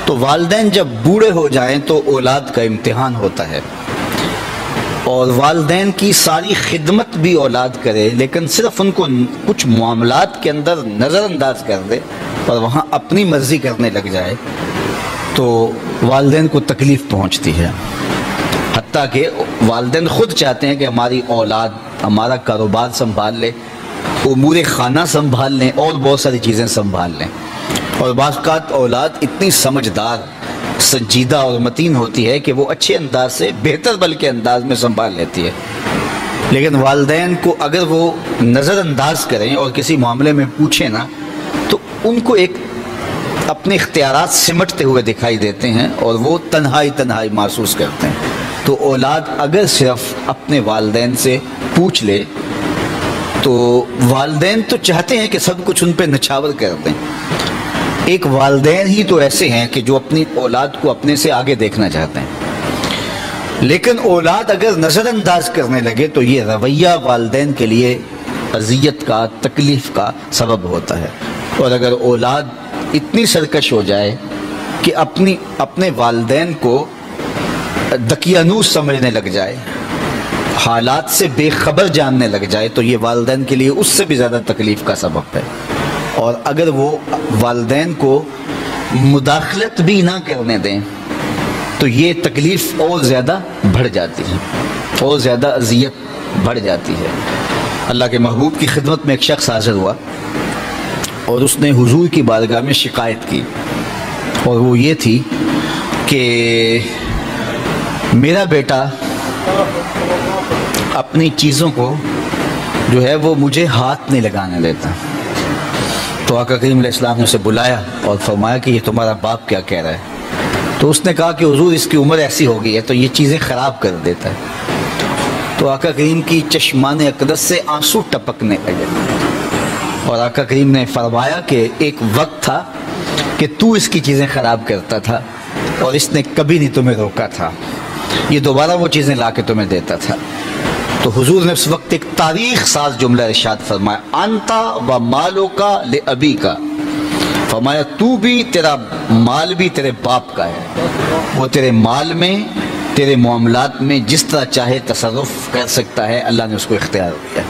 تو والدین جب بوڑھے ہو جائیں تو اولاد کا امتحان ہوتا ہے، اور والدین کی ساری خدمت بھی اولاد کرے لیکن صرف ان کو کچھ معاملات کے اندر نظر انداز کر دے اور وہاں اپنی مرضی کرنے لگ جائے تو والدین کو تکلیف پہنچتی ہے۔ حتیٰ کہ والدین خود چاہتے ہیں کہ ہماری اولاد ہمارا کاروبار سنبھال لے، امور خانہ سنبھال لیں اور بہت ساری چیزیں سنبھال لیں، اور بعض اوقات اولاد اتنی سمجھدار، سنجیدہ اور متین ہوتی ہے کہ وہ اچھے انداز سے، بہتر بلکہ انداز میں سنبھال لیتی ہے، لیکن والدین کو اگر وہ نظر انداز کریں اور کسی معاملے میں پوچھیں نا تو ان کو ایک اپنے اختیارات سمٹتے ہوئے دکھائی دیتے ہیں اور وہ تنہائی محسوس کرتے ہیں۔ تو اولاد اگر صرف اپنے والدین سے پوچھ لے تو والدین تو چاہتے ہیں کہ سب کچھ ان پہ نچھاور کر دیں۔ ایک والدین ہی تو ایسے ہیں کہ جو اپنی اولاد کو اپنے سے آگے دیکھنا چاہتے ہیں، لیکن اولاد اگر نظر انداز کرنے لگے تو یہ رویہ والدین کے لیے اذیت کا، تکلیف کا سبب ہوتا ہے۔ اور اگر اولاد اتنی سرکش ہو جائے کہ اپنے والدین کو دقیانوس سمجھنے لگ جائے، حالات سے بے خبر جاننے لگ جائے، تو یہ والدین کے لیے اس سے بھی زیادہ تکلیف کا سبب ہے۔ اور اگر وہ والدین کو مداخلت بھی نہ کرنے دیں تو یہ تکلیف اور زیادہ بڑھ جاتی ہے، اور زیادہ اذیت بڑھ جاتی ہے۔ اللہ کے محبوب کی خدمت میں ایک شخص حاضر ہوا اور اس نے حضور کی بارگاہ میں شکایت کی، اور وہ یہ تھی کہ میرا بیٹا اپنی چیزوں کو جو ہے وہ مجھے ہاتھ نہیں لگانے دیتا۔ تو آقا کریم علیہ السلام نے اسے بلایا اور فرمایا کہ یہ تمہارا باپ کیا کہہ رہا ہے؟ تو اس نے کہا کہ حضور اس کی عمر ایسی ہو گئی ہے تو یہ چیزیں خراب کر دیتا ہے۔ تو آقا کریم کی چشمان اقدس سے آنسو ٹپکنے لگے، اور آقا کریم نے فرمایا کہ ایک وقت تھا کہ تو اس کی چیزیں خراب کرتا تھا اور اس نے کبھی نہیں تمہیں روکا تھا، یہ دوبارہ وہ چیزیں لا کے تمہیں دیتا تھا۔ تو حضور نے اس وقت ایک تاریخ ساز جملہ ارشاد فرمایا، انتا و مالو کا لے ابی کا، فرمایا تو بھی، تیرا مال بھی تیرے باپ کا ہے، وہ تیرے مال میں، تیرے معاملات میں جس طرح چاہے تصرف کر سکتا ہے، اللہ نے اس کو اختیار دیا۔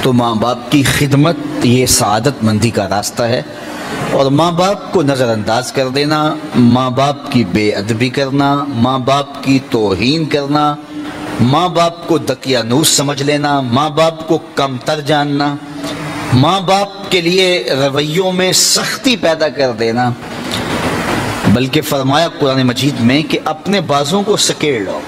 تو ماں باپ کی خدمت یہ سعادت مندی کا راستہ ہے، اور ماں باپ کو نظر انداز کر دینا، ماں باپ کی بے ادبی کرنا، ماں باپ کی توہین کرنا، ماں باپ کو دقیانوس سمجھ لینا، ماں باپ کو کمتر جاننا، ماں باپ کے لیے رویوں میں سختی پیدا کر دینا، بلکہ فرمایا قرآن مجید میں کہ اپنے بازوں کو سکیڑ لو۔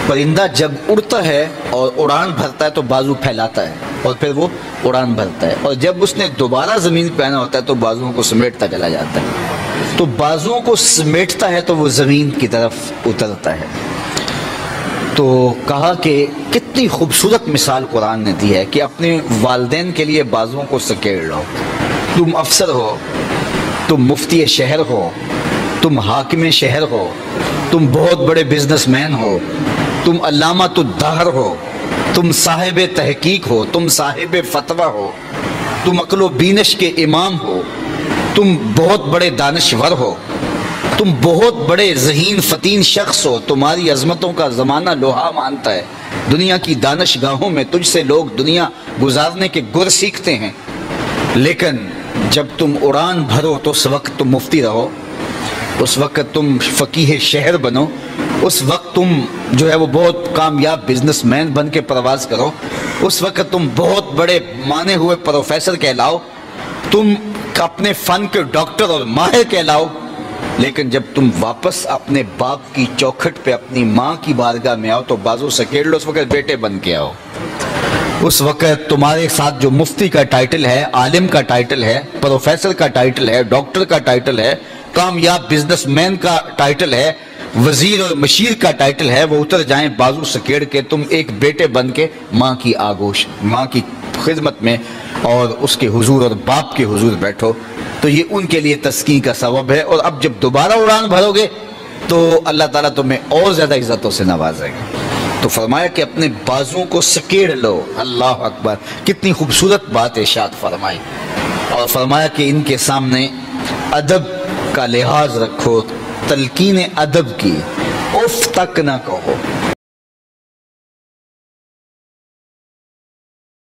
پرندہ جب اڑتا ہے اور اڑان بھرتا ہے تو بازو پھیلاتا ہے اور پھر وہ اڑان بھرتا ہے، اور جب اس نے دوبارہ زمین پہ آنا ہوتا ہے تو بازوؤں کو سمیٹتا چلا جاتا ہے۔ تو بازوؤں کو سمیٹتا ہے تو وہ زمین کی طرف اترتا ہے۔ تو کہا کہ کتنی خوبصورت مثال قرآن نے دی ہے کہ اپنے والدین کے لیے بازوؤں کو سکیڑ لو۔ تم افسر ہو، تم مفتی شہر ہو، تم حاکم شہر ہو، تم بہت بڑے بزنس مین ہو، تم علامۃ الدہر ہو، تم صاحب تحقیق ہو، تم صاحب فتویٰ ہو، تم عقل و بینش کے امام ہو، تم بہت بڑے دانشور ہو، تم بہت بڑے ذہین فتین شخص ہو، تمہاری عظمتوں کا زمانہ لوہا مانتا ہے، دنیا کی دانش گاہوں میں تجھ سے لوگ دنیا گزارنے کے گر سیکھتے ہیں، لیکن جب تم اڑان بھرو تو اس وقت تم مفتی رہو، اس وقت تم فقیہ شہر بنو، اس وقت تم جو ہے وہ بہت کامیاب بزنس مین بن کے پرواز کرو، اس وقت تم بہت بڑے مانے ہوئے پروفیسر کہلاؤ، تم اپنے فن کے ڈاکٹر اور ماہر کہلاؤ، لیکن جب تم واپس اپنے باپ کی چوکھٹ پہ اپنی ماں کی بارگاہ میں آؤ تو بازو سکیڑ لو، اس وقت بیٹے بن کے آؤ۔ اس وقت تمہارے ساتھ جو مفتی کا ٹائٹل ہے، عالم کا ٹائٹل ہے، پروفیسر کا ٹائٹل ہے، ڈاکٹر کا ٹائٹل ہے، کامیاب بزنس مین کا ٹائٹل ہے، وزیر اور مشیر کا ٹائٹل ہے، وہ اتر جائیں بازو سکیڑ کے، تم ایک بیٹے بن کے ماں کی آگوش، ماں کی خدمت میں اور اس کے حضور اور باپ کے حضور بیٹھو، تو یہ ان کے لیے تسکین کا سبب ہے۔ اور اب جب دوبارہ اڑان بھرو گے تو اللہ تعالیٰ تمہیں اور زیادہ عزتوں سے نوازے گا۔ تو فرمایا کہ اپنے بازوں کو سکیڑ لو۔ اللہ اکبر، کتنی خوبصورت بات ارشاد فرمائی، اور فرمایا کہ ان کے سامنے ادب کا لحاظ رکھو، تلقین ادب کی، اف تک نہ کہو۔